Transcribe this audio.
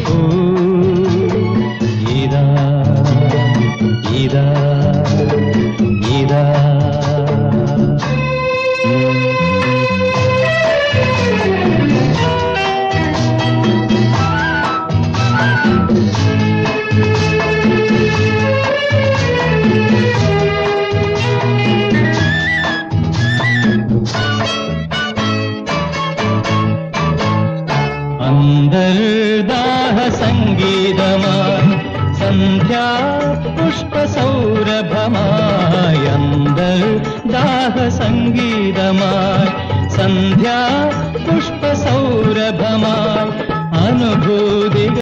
ഓ ഇതാ ഇതാ ഇതാ അന്തർദാഹ സംഗീതമായി സന്ധ്യാ പുഷ്പസൗരഭമായി അന്തർദാഹ സംഗീതമായി സന്ധ്യാ പുഷ്പസൗരഭമായി അനുഭൂതി